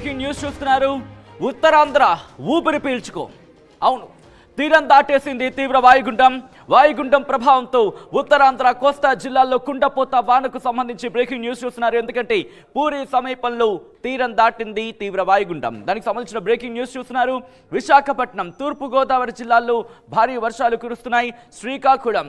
Breaking news చూస్తున్నారు. ఉత్తరాంధ్ర ఊపిరి పీల్చుకో. అవును, తీరం దాటేసింది తీవ్ర వాయుగుండం ప్రభావంతో ఉత్తరాంధ్ర కోస్తా జిల్లాల్లో కుండపోత వానకు సంబంధించి బ్రేకింగ్ న్యూస్ చూస్తున్నారు. ఎందుకంటే పూరి సమీపంలో తీరం దాటింది తీవ్ర వాయుగుండం. దానికి సంబంధించిన బ్రేకింగ్ న్యూస్ చూస్తున్నారు. విశాఖపట్నం, తూర్పు గోదావరి జిల్లాల్లో భారీ వర్షాలు కురుస్తున్నాయి. శ్రీకాకుళం,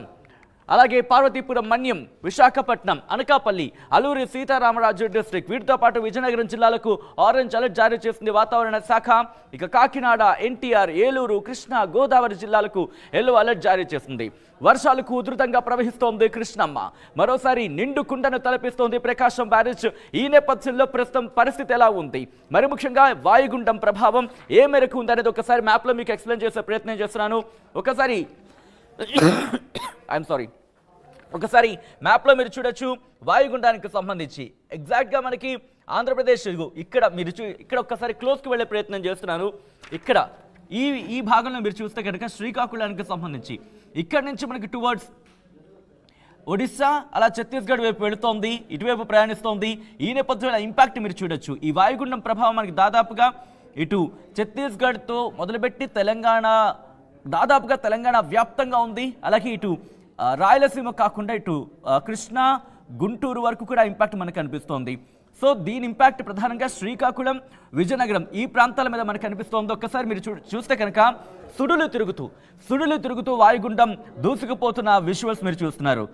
అలాగే పార్వతీపురం, మన్యం, విశాఖపట్నం, అనకాపల్లి, అల్లూరి సీతారామరాజు డిస్ట్రిక్ట్, వీటితో పాటు విజయనగరం జిల్లాలకు ఆరెంజ్ అలర్ట్ జారీ చేసింది వాతావరణ శాఖ. ఇక కాకినాడ, ఎన్టీఆర్, ఏలూరు, కృష్ణా, గోదావరి జిల్లాలకు ఎల్లో అలర్ట్ జారీ చేసింది. వర్షాలకు ఉధృతంగా ప్రవహిస్తోంది కృష్ణమ్మ. మరోసారి నిండు కుండను తలపిస్తోంది ప్రకాశం బ్యారేజ్. ఈ నేపథ్యంలో ప్రస్తుతం పరిస్థితి ఎలా ఉంది, మరి ముఖ్యంగా వాయుగుండం ప్రభావం ఏ మేరకు ఉందనేది ఒకసారి మ్యాప్లో మీకు ఎక్స్ప్లెయిన్ చేసే ప్రయత్నం చేస్తున్నాను. ఒకసారి మ్యాప్లో మీరు చూడొచ్చు. వాయుగుండానికి సంబంధించి ఎగ్జాక్ట్గా మనకి ఆంధ్రప్రదేశ్ ఇక్కడ మీరు ఇక్కడ ఒక్కసారి క్లోజ్కి వెళ్ళే ప్రయత్నం చేస్తున్నాను. ఇక్కడ ఈ భాగంలో మీరు చూస్తే కనుక శ్రీకాకుళానికి సంబంధించి ఇక్కడ నుంచి మనకి టువర్డ్స్ ఒడిస్సా, అలా ఛత్తీస్గఢ్ వైపు వెళుతోంది, ఇటువైపు ప్రయాణిస్తోంది. ఈ నేపథ్యంలో ఇంపాక్ట్ మీరు చూడొచ్చు. ఈ వాయుగుండం ప్రభావం మనకి దాదాపుగా ఇటు ఛత్తీస్గఢ్తో మొదలుపెట్టి దాదాపుగా తెలంగాణ వ్యాప్తంగా ఉంది. అలాగే ఇటు రాయలసీమ కాకుండా ఇటు కృష్ణా, గుంటూరు వరకు కూడా ఇంపాక్ట్ మనకు కనిపిస్తోంది. సో దీని ఇంపాక్ట్ ప్రధానంగా శ్రీకాకుళం, విజయనగరం ఈ ప్రాంతాల మీద మనకు కనిపిస్తోంది. ఒక్కసారి మీరు చూస్తే కనుక సుడులు తిరుగుతూ వాయుగుండం దూసుకుపోతున్న విజువల్స్ మీరు చూస్తున్నారు.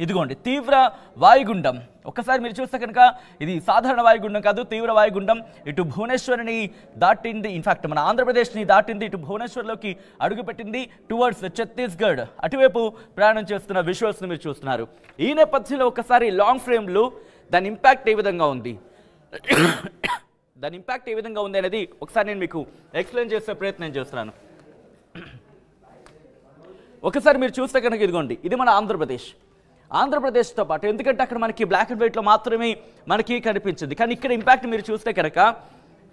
ఇదిగోండి తీవ్ర వాయుగుండం. ఒక్కసారి మీరు చూస్తే కనుక ఇది సాధారణ వాయుగుండం కాదు, తీవ్ర వాయుగుండం. ఇటు భువనేశ్వర్ని దాటింది, ఇన్ఫాక్ట్ మన ఆంధ్రప్రదేశ్ని దాటింది, ఇటు భువనేశ్వర్లోకి అడుగుపెట్టింది, టువర్డ్స్ ఛత్తీస్గఢ్ అటువైపు ప్రయాణం చేస్తున్న విజువల్స్ని మీరు చూస్తున్నారు. ఈ నేపథ్యంలో ఒకసారి లాంగ్ ఫ్రేమ్లో దాని ఇంపాక్ట్ ఏ విధంగా ఉంది అనేది ఒకసారి నేను మీకు ఎక్స్ప్లెయిన్ చేసే ప్రయత్నం చేస్తున్నాను. ఒకసారి మీరు చూస్తే కనుక ఇదిగోండి, ఇది మన ఆంధ్రప్రదేశ్తో పాటు, ఎందుకంటే అక్కడ మనకి బ్లాక్ అండ్ వైట్లో మాత్రమే మనకి కనిపించింది. కానీ ఇక్కడ ఇంపాక్ట్ మీరు చూస్తే కనుక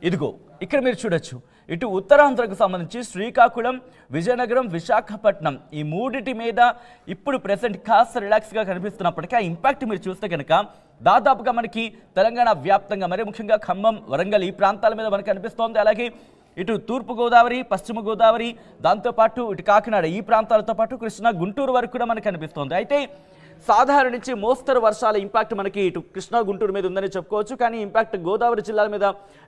ఇదిగో ఇక్కడ మీరు చూడొచ్చు. ఇటు ఉత్తరాంధ్రకు సంబంధించి శ్రీకాకుళం, విజయనగరం, విశాఖపట్నం ఈ మూడిటి మీద ఇప్పుడు ప్రెసెంట్ కాస్త రిలాక్స్గా కనిపిస్తున్నప్పటికీ ఆ ఇంపాక్ట్ మీరు చూస్తే కనుక దాదాపుగా మనకి తెలంగాణ వ్యాప్తంగా, మరి ముఖ్యంగా ఖమ్మం, వరంగల్ ఈ ప్రాంతాల మీద మనకు కనిపిస్తోంది. అలాగే ఇటు తూర్పు గోదావరి, పశ్చిమ గోదావరి, దాంతోపాటు ఇటు కాకినాడ ఈ ప్రాంతాలతో పాటు కృష్ణా, గుంటూరు వరకు కూడా మనకు కనిపిస్తోంది. అయితే సాధారణ నుంచి మోస్తరు వర్షాల ఇంపాక్ట్ మనకి ఇటు కృష్ణా, గుంటూరు మీద ఉందని చెప్పుకోవచ్చు. కానీ ఇంపాక్ట్ గోదావరి జిల్లాల మీద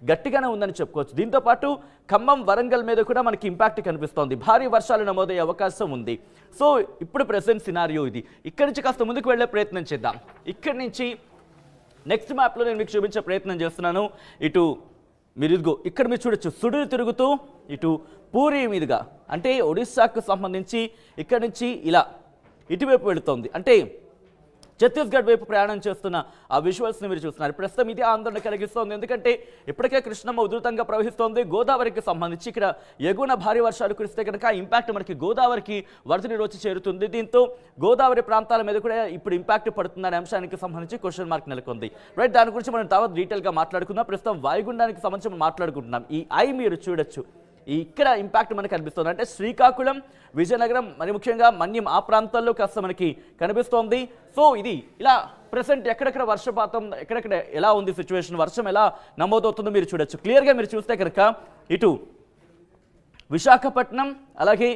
గట్టిగానే ఉందని చెప్పుకోవచ్చు. దీంతోపాటు ఖమ్మం, వరంగల్ మీద కూడా మనకి ఇంపాక్ట్ కనిపిస్తోంది. భారీ వర్షాలు నమోదయ్యే అవకాశం ఉంది. సో ఇప్పుడు ప్రెసెంట్ సినారియో ఇది. ఇక్కడి నుంచి కాస్త ముందుకు వెళ్ళే ప్రయత్నం చేద్దాం. ఇక్కడి నుంచి నెక్స్ట్ మ్యాప్లో నేను మీకు చూపించే ప్రయత్నం చేస్తున్నాను. ఇటు మీరు ఇదిగో ఇక్కడ మీరు చూడొచ్చు, సుడులు తిరుగుతూ ఇటు పూరి మీదుగా, అంటే ఒడిస్సాకు సంబంధించి ఇక్కడి నుంచి ఇలా ఇటువైపు వెళుతోంది, అంటే ఛత్తీస్గఢ్ వైపు ప్రయాణం చేస్తున్న ఆ విజువల్స్ని మీరు చూస్తున్నారు. ప్రస్తుతం ఇది ఆందోళన కలిగిస్తోంది. ఎందుకంటే ఇప్పటికే కృష్ణమ్మ ఉధృతంగా ప్రవహిస్తోంది. గోదావరికి సంబంధించి ఇక్కడ ఎగువన భారీ వర్షాలు కురిస్తే కనుక ఇంపాక్ట్ మనకి గోదావరికి వరద నీరు వచ్చి చేరుతుంది. దీంతో గోదావరి ప్రాంతాల మీద కూడా ఇప్పుడు ఇంపాక్ట్ పడుతుందనే అంశానికి సంబంధించి క్వశ్చన్ మార్క్ నెలకొంది. రైట్, దాని గురించి మనం తర్వాత డీటెయిల్గా మాట్లాడుకుందాం. ప్రస్తుతం వాయుగుండానికి సంబంధించి మనం మాట్లాడుకుంటున్నాం. ఈ మీరు చూడొచ్చు, ఇక్కడ ఇంపాక్ట్ మనకు కనిపిస్తుంది. అంటే శ్రీకాకుళం, విజయనగరం, మరి ముఖ్యంగా మన్యం ఆ ప్రాంతాల్లో కాస్త మనకి కనిపిస్తోంది. సో ఇది ఇలా ప్రెసెంట్ ఎక్కడెక్కడ వర్షపాతం, ఎక్కడెక్కడ ఎలా ఉంది సిచ్యువేషన్, వర్షం ఎలా నమోదవుతుందో మీరు చూడొచ్చు. క్లియర్గా మీరు చూస్తే కనుక ఇటు విశాఖపట్నం, అలాగే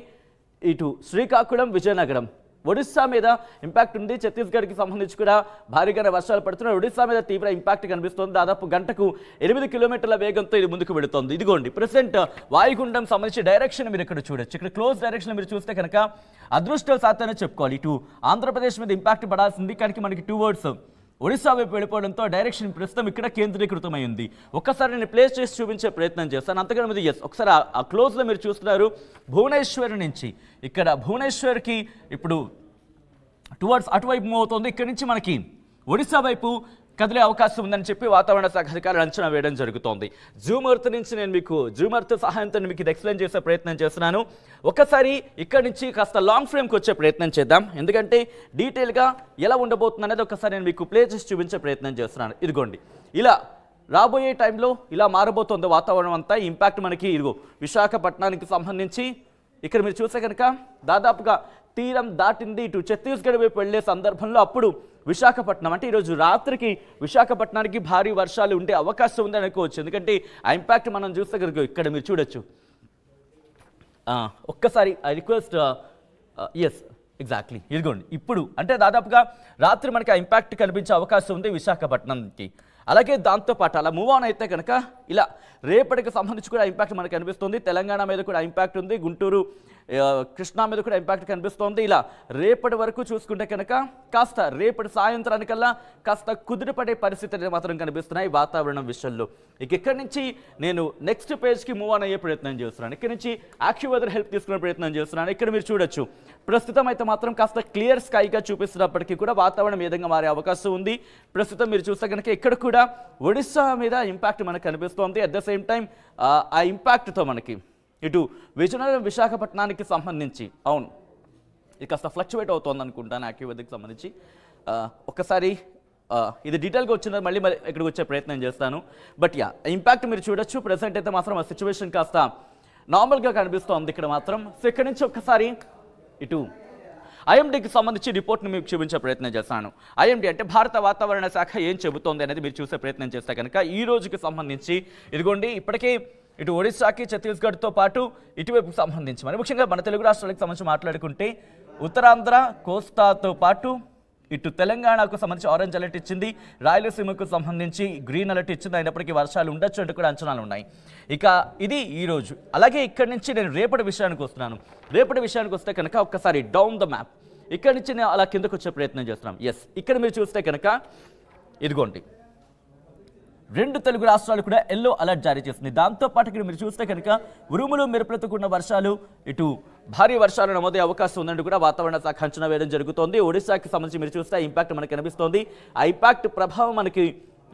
ఇటు శ్రీకాకుళం, విజయనగరం, ఒడిస్సా మీద ఇంపాక్ట్ ఉంది. ఛత్తీస్గఢ్కి సంబంధించి కూడా భారీగానే వర్షాలు పడుతున్నాయి. ఒడిస్సా మీద తీవ్ర ఇంపాక్ట్ కనిపిస్తుంది. దాదాపు గంటకు 8 కిలోమీటర్ల వేగంతో ఇది ముందుకు వెళుతోంది. ఇదిగోండి ప్రెసెంట్ వాయుగుండం సంబంధించి డైరెక్షన్ మీరు ఇక్కడ చూడొచ్చు. ఇక్కడ క్లోజ్ డైరెక్షన్ మీరు చూస్తే కనుక అదృష్టవశాత్తనే చెప్పుకోవాలి. ఇటు ఆంధ్రప్రదేశ్ మీద ఇంపాక్ట్ పడాల్సింది, కానీ మనకి టువర్డ్స్ ఒడిస్సా వైపు వెళ్ళిపోవడంతో డైరెక్షన్ ప్రస్తుతం ఇక్కడ కేంద్రీకృతమై ఉంది. ఒక్కసారి నేను ప్లేస్ చేసి చూపించే ప్రయత్నం చేస్తాను. అంతకన్నా ముందు ఒకసారి ఆ క్లోజ్లో మీరు చూస్తున్నారు. భువనేశ్వర్ నుంచి ఇక్కడ భువనేశ్వర్కి ఇప్పుడు టువర్డ్స్ అటువైపు మూవ్ అవుతుంది. ఇక్కడ నుంచి మనకి ఒడిస్సా వైపు కదిలే అవకాశం ఉందని చెప్పి వాతావరణ శాఖ అధికారులు అంచనా వేయడం జరుగుతోంది. జూమ్ ఎర్త్ నుంచి నేను మీకు సహాయంతో మీకు ఇది ఎక్స్ప్లెయిన్ చేసే ప్రయత్నం చేస్తున్నాను. ఒకసారి ఇక్కడ నుంచి కాస్త లాంగ్ ఫ్రేమ్కి వచ్చే ప్రయత్నం చేద్దాం. ఎందుకంటే డీటెయిల్గా ఎలా ఉండబోతుంది అనేది ఒకసారి నేను మీకు ప్లే చేసి చూపించే ప్రయత్నం చేస్తున్నాను. ఇదిగోండి, ఇలా రాబోయే టైంలో ఇలా మారబోతోంది వాతావరణం అంతా. ఇంపాక్ట్ మనకి ఇదిగో విశాఖపట్నానికి సంబంధించి ఇక్కడ మీరు చూస్తే కనుక దాదాపుగా తీరం దాటింది. ఇటు ఛత్తీస్గఢ్ వైపు వెళ్లే సందర్భంలో అప్పుడు విశాఖపట్నం అంటే ఈరోజు రాత్రికి విశాఖపట్నానికి భారీ వర్షాలు ఉండే అవకాశం ఉంది అనుకోవచ్చు. ఎందుకంటే ఆ ఇంపాక్ట్ మనం చూస్తే కనుక ఇక్కడ మీరు చూడొచ్చు. ఒక్కసారి ఐ రిక్వెస్ట్ ఎస్ ఎగ్జాక్ట్లీ ఇదిగోండి. ఇప్పుడు అంటే దాదాపుగా రాత్రి మనకి ఆ ఇంపాక్ట్ కనిపించే అవకాశం ఉంది విశాఖపట్నంకి. అలాగే దాంతోపాటు అలా మూవ్ ఆన్ అయితే కనుక ఇలా రేపటికి సంబంధించి కూడా ఇంపాక్ట్ మనకు కనిపిస్తుంది. తెలంగాణ మీద కూడా ఇంపాక్ట్ ఉంది, గుంటూరు కృష్ణా మీద కూడా ఇంపాక్ట్ కనిపిస్తోంది. ఇలా రేపటి వరకు చూసుకుంటే కనుక కాస్త రేపటి సాయంత్రానికల్లా కాస్త కుదిరిపడే పరిస్థితులు మాత్రం కనిపిస్తున్నాయి వాతావరణం విషయంలో. ఇక్కడి నుంచి నేను నెక్స్ట్ పేజ్కి మూవ్ ఆన్ అయ్యే ప్రయత్నం చేస్తున్నాను. ఇక్కడ నుంచి యాక్టివ్ వెదర్ హెల్ప్ తీసుకునే ప్రయత్నం చేస్తున్నాను. ఇక్కడ మీరు చూడొచ్చు ప్రస్తుతం అయితే మాత్రం కాస్త క్లియర్ స్కైగా చూపిస్తున్నప్పటికీ కూడా వాతావరణం ఏ విధంగా మారే అవకాశం ఉంది. ప్రస్తుతం మీరు చూస్తే కనుక ఇక్కడ కూడా ఒడిశా మీద ఇంపాక్ట్ మనకు కనిపిస్తోంది. అట్ ద సేమ్ టైం ఆ ఇంపాక్ట్తో మనకి ఇటు విజయనగరం విశాఖపట్నానికి సంబంధించి అవును ఇది కాస్త ఫ్లక్చువేట్ అవుతోంది అనుకుంటాను యాక్టివ్ వెదర్కి సంబంధించి. ఒక్కసారి ఇది డీటెయిల్గా వచ్చిన మళ్ళీ ఇక్కడికి వచ్చే ప్రయత్నం చేస్తాను. బట్ యా ఇంపాక్ట్ మీరు చూడొచ్చు. ప్రెసెంట్ అయితే మాత్రం ఆ సిచ్యువేషన్ కాస్త నార్మల్గా కనిపిస్తోంది ఇక్కడ మాత్రం. సో ఇక్కడ నుంచి ఒక్కసారి ఇటు ఐఎండీకి సంబంధించి రిపోర్ట్ని మీకు చూపించే ప్రయత్నం చేస్తాను. ఐఎండీ అంటే భారత వాతావరణ శాఖ ఏం చెబుతోంది అనేది మీరు చూసే ప్రయత్నం చేస్తే కనుక ఈ రోజుకి సంబంధించి ఇదిగోండి ఇప్పటికే ఇటు ఒడిశాకి ఛత్తీస్గఢ్తో పాటు ఇటువైపుకి సంబంధించి మరి ముఖ్యంగా మన తెలుగు రాష్ట్రాలకు సంబంధించి మాట్లాడుకుంటే ఉత్తరాంధ్ర కోస్తాతో పాటు ఇటు తెలంగాణకు సంబంధించి ఆరెంజ్ అలర్ట్ ఇచ్చింది, రాయలసీమకు సంబంధించి గ్రీన్ అలర్ట్ ఇచ్చింది. అయినప్పటికీ వర్షాలు ఉండొచ్చు అంటూ కూడా అంచనాలు ఉన్నాయి. ఇక ఇది ఈరోజు. అలాగే ఇక్కడి నుంచి నేను రేపటి విషయానికి వస్తున్నాను. రేపటి విషయానికి వస్తే కనుక ఒక్కసారి డౌన్ ద మ్యాప్ ఇక్కడి నుంచి నేను అలా కిందకు వచ్చే ప్రయత్నం చేస్తున్నాం. ఎస్ ఇక్కడ మీరు చూస్తే కనుక ఇదిగోండి 2 తెలుగు రాష్ట్రాలు కూడా ఎల్లో అలర్ట్ జారీ చేస్తుంది. దాంతోపాటు ఇక్కడ మీరు చూస్తే కనుక ఉరుములు మెరుపులతో కూడిన వర్షాలు ఇటు భారీ వర్షాలు నమోదే అవకాశం ఉందంటూ కూడా వాతావరణ శాఖ అంచనా వేయడం జరుగుతోంది. ఒడిశాకి సంబంధించి మీరు చూస్తే ఇంపాక్ట్ మనకు కనిపిస్తోంది. ఆ ఇంపాక్ట్ ప్రభావం మనకి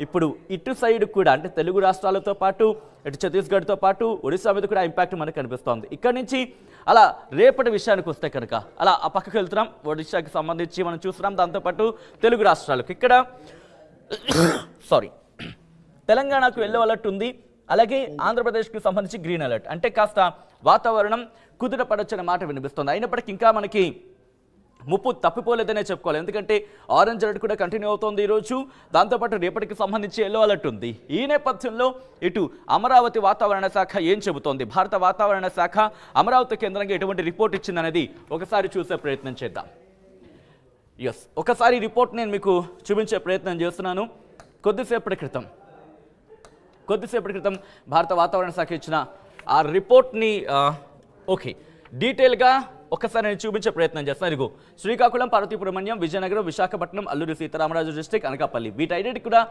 ఇప్పుడు ఇటు సైడ్ కూడా అంటే తెలుగు రాష్ట్రాలతో పాటు ఇటు ఛత్తీస్గఢ్తో పాటు ఒడిశా మీద కూడా ఇంపాక్ట్ మనకు కనిపిస్తోంది. ఇక్కడ నుంచి అలా రేపటి విషయానికి వస్తే కనుక అలా ఆ పక్కకు వెళ్తున్నాం. ఒడిశాకి సంబంధించి మనం చూస్తున్నాం. దాంతోపాటు తెలుగు రాష్ట్రాలకు ఇక్కడ తెలంగాణకు ఎల్లో అలర్ట్ ఉంది. అలాగే ఆంధ్రప్రదేశ్కి సంబంధించి గ్రీన్ అలర్ట్ అంటే కాస్త వాతావరణం కుదుటపడొచ్చనే మాట వినిపిస్తుంది. అయినప్పటికీ ఇంకా మనకి ముప్పు తప్పిపోలేదనే చెప్పుకోవాలి. ఎందుకంటే ఆరెంజ్ అలర్ట్ కూడా కంటిన్యూ అవుతోంది ఈరోజు. దాంతోపాటు రేపటికి సంబంధించి ఎల్లో అలర్ట్ ఉంది. ఈ నేపథ్యంలో ఇటు అమరావతి వాతావరణ శాఖ ఏం చెబుతోంది, భారత వాతావరణ శాఖ అమరావతి కేంద్రంగా ఎటువంటి రిపోర్ట్ ఇచ్చిందనేది ఒకసారి చూసే ప్రయత్నం చేద్దాం. ఎస్ ఒకసారి రిపోర్ట్ నేను మీకు చూపించే ప్రయత్నం చేస్తున్నాను. కొద్దిసేపటి క్రితం భారత వాతావరణ శాఖ ఇచ్చిన ఆ రిపోర్ట్ని ఓకే డీటెయిల్గా ఒకసారి నేను చూపించే ప్రయత్నం చేస్తాను. ఇదిగో శ్రీకాకుళం, పార్వతీపురమణ్యం, విజయనగరం, విశాఖపట్నం, అల్లూరి సీతారామరాజు డిస్ట్రిక్ట్, అనకాపల్లి వీటన్నిటికి కూడా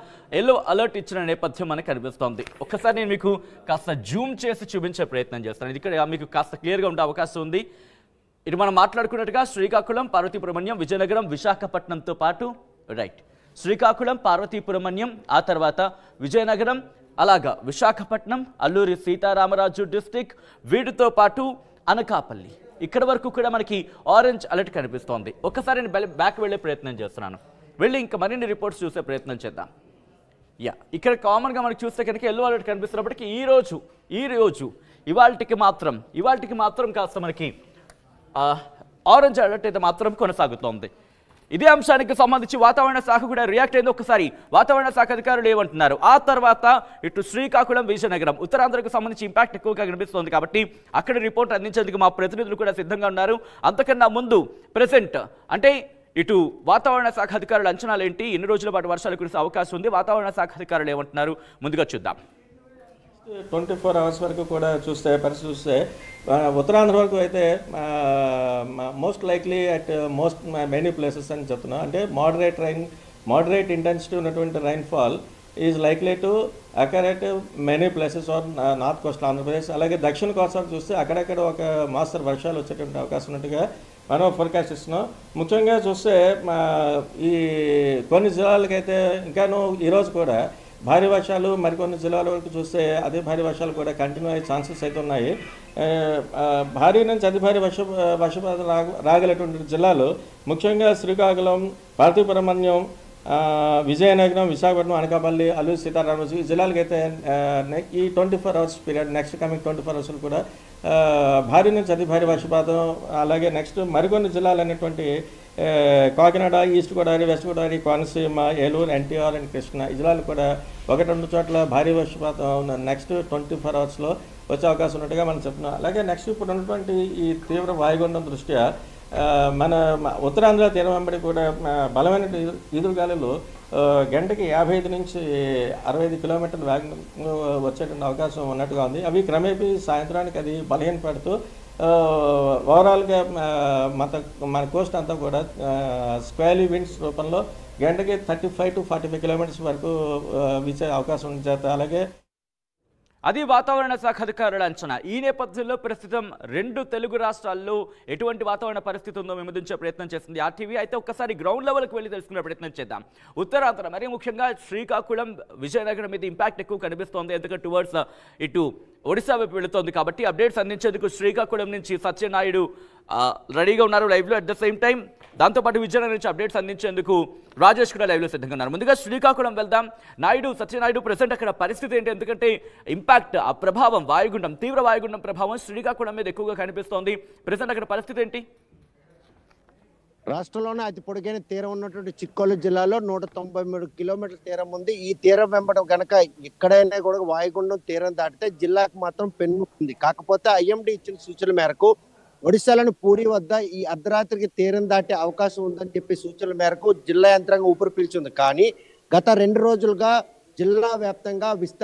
ఎల్లో అలర్ట్ ఇచ్చిన నేపథ్యం మనకు కనిపిస్తోంది. ఒక్కసారి నేను మీకు కాస్త జూమ్ చేసి చూపించే ప్రయత్నం చేస్తాను. ఇది ఇక్కడ మీకు కాస్త క్లియర్గా ఉండే అవకాశం ఉంది. ఇది మనం మాట్లాడుకున్నట్టుగా శ్రీకాకుళం, పార్వతీపురమణ్యం, విజయనగరం, విశాఖపట్నంతో పాటు రైట్ శ్రీకాకుళం, పార్వతీపురమణ్యం, ఆ తర్వాత విజయనగరం, అలాగా విశాఖపట్నం, అల్లూరి సీతారామరాజు డిస్ట్రిక్ట్, వీటితో పాటు అనకాపల్లి ఇక్కడ వరకు కూడా మనకి ఆరెంజ్ అలర్ట్ కనిపిస్తోంది. ఒక్కసారి నేను బ్యాక్ వెళ్ళే ప్రయత్నం చేస్తున్నాను. వెళ్ళి ఇంకా మరిన్ని రిపోర్ట్స్ చూసే ప్రయత్నం చేద్దాం. ఇక్కడ కామన్గా మనకి చూస్తే కనుక ఎల్లో అలర్ట్ కనిపిస్తున్నప్పటికీ ఈ రోజు ఇవాళకి మాత్రం కాస్త మనకి ఆరెంజ్ అలర్ట్ అయితే మాత్రం కొనసాగుతోంది. ఇదే అంశానికి సంబంధించి వాతావరణ శాఖ కూడా రియాక్ట్ అయింది. ఒకసారి వాతావరణ శాఖ అధికారులు ఏమంటున్నారు, ఆ తర్వాత ఇటు శ్రీకాకుళం, విజయనగరం, ఉత్తరాంధ్రకు సంబంధించి ఇంపాక్ట్ ఎక్కువగా కనిపిస్తోంది కాబట్టి అక్కడ రిపోర్ట్ అందించేందుకు మా ప్రతినిధులు కూడా సిద్ధంగా ఉన్నారు. అంతకన్నా ముందు ప్రెసెంట్ అంటే ఇటు వాతావరణ శాఖ అధికారుల అంచనాలు ఏంటి, ఎన్ని రోజుల పాటు వర్షాలు కురిసే అవకాశం ఉంది, వాతావరణ శాఖ అధికారులు ఏమంటున్నారు ముందుగా చూద్దాం. 24 hours వరకు కూడా పరిస్థితి చూస్తే ఉత్తరాంధ్ర వరకు అయితే most likely at many places అని చెప్తున్నా. అంటే మోడరేట్ ఇంటెన్సిటీ ఉన్నటువంటి rainfall is likely to occur at many places are north Coast Andhra Pradesh. అలాగే దక్షిణ కోస్తా చూస్తే అక్కడక్కడ ఒక మాస్తరు వర్షాలు వచ్చేటువంటి అవకాశం ఉన్నట్టుగా మనం ఫోర్కాస్ట్ ఇస్తున్నాం. ముఖ్యంగా చూస్తే ఈ కొన్ని జిల్లాలకైతే ఇంకాను ఈరోజు కూడా భారీ వర్షాలు, మరికొన్ని జిల్లాల వరకు చూస్తే అదే భారీ వర్షాలు కూడా కంటిన్యూ అయ్యే ఛాన్సెస్ అయితే ఉన్నాయి. భారీ నుంచి అతి భారీ వర్షపాతం రాగలటువంటి జిల్లాలు ముఖ్యంగా శ్రీకాకుళం, పార్వతీపురమణ్యం, విజయనగరం, విశాఖపట్నం, అనకాపల్లి, అల్లూరి సీతారామరాజు ఈ జిల్లాలకైతే ఈ 24 hours period next coming 24 hours కూడా భారీ నుంచి అతి భారీ వర్షపాతం, అలాగే నెక్స్ట్ మరికొన్ని జిల్లాలు అనేటువంటి Kakinada, east Godavari, west Godavari, Konaseema, Eluru, NTR and Krishna ఈ జిల్లాలు కూడా 1-2 చోట్ల భారీ వర్షపాతం నెక్స్ట్ 24 అవర్స్లో వచ్చే అవకాశం ఉన్నట్టుగా మనం చెప్తున్నాం. అలాగే నెక్స్ట్ ఇప్పుడు ఉన్నటువంటి ఈ తీవ్ర వాయుగుండం దృష్ట్యా మన ఉత్తరాంధ్ర తీరం వెంబడి కూడా బలమైన ఈదురుగాలులు గంటకి 55 నుంచి 65 కిలోమీటర్ల వేగం వచ్చేటువంటి అవకాశం ఉన్నట్టుగా ఉంది. అవి క్రమేపీ సాయంత్రానికి అది బలహీనపడుతూ ఓవరాల్గా మన కోస్ట్ అంతా కూడా స్క్వేలీ విండ్స్ రూపంలో గంటకి 35 to 45 కిలోమీటర్స్ వరకు వీచే అవకాశం ఉంది చేత. అలాగే అది వాతావరణ శాఖ అధికారుల అంచనా. ఈ నేపథ్యంలో ప్రస్తుతం 2 తెలుగు రాష్ట్రాల్లో ఎటువంటి వాతావరణ పరిస్థితి ఉందో విమర్శించే ప్రయత్నం చేస్తుంది RTV. అయితే ఒక్కసారి గ్రౌండ్ లెవెల్కి వెళ్ళి తెలుసుకునే ప్రయత్నం చేద్దాం. ఉత్తరాంధ్ర మరీ ముఖ్యంగా శ్రీకాకుళం, విజయనగరం మీద ఇంపాక్ట్ ఎక్కువ కనిపిస్తోంది. ఎందుకంటే టువర్డ్స్ ఇటు ఒడిశా వైపు వెళుతోంది కాబట్టి అప్డేట్స్ అందించేందుకు శ్రీకాకుళం నుంచి సత్యనాయుడు రెడీగా ఉన్నారు లైవ్లో. అట్ ద సేమ్ టైం దాంతోపాటు విజయనగరం నుంచి అప్డేట్స్ అందించేందుకు రాజేష్ కూడా లైవ్లో సిద్ధంగా ఉన్నారు. ముందుగా శ్రీకాకుళం వెళ్దాం. సత్యనాయుడు ప్రెసెంట్ అక్కడ పరిస్థితి ఏంటి? ఎందుకంటే ఇంపాక్ట్, ఆ ప్రభావం, వాయుగుండం, తీవ్ర వాయుగుండం ప్రభావం శ్రీకాకుళం మీద ఎక్కువగా కనిపిస్తోంది. ప్రెసెంట్ అక్కడ పరిస్థితి ఏంటి? రాష్ట్రంలోనే అతి పొడిగైన తీరం ఉన్నటువంటి చిక్కోలు జిల్లాలో 193 కిలోమీటర్ల తీరం ఉంది. ఈ తీరం వెంబడి గనక ఎక్కడైనా కూడా వాయుగుండం తీరం దాటితే జిల్లాకు మాత్రం పెన్నుంది. కాకపోతే IMD ఇచ్చిన సూచనల మేరకు ఒడిశాలోని పూరి వద్ద ఈ అర్ధరాత్రికి తీరం దాటే అవకాశం ఉందని చెప్పి సూచనల మేరకు జిల్లా యంత్రాంగం ఊపిరి పీల్చింది. కానీ గత 2 రోజులుగా జిల్లా వ్యాప్తంగా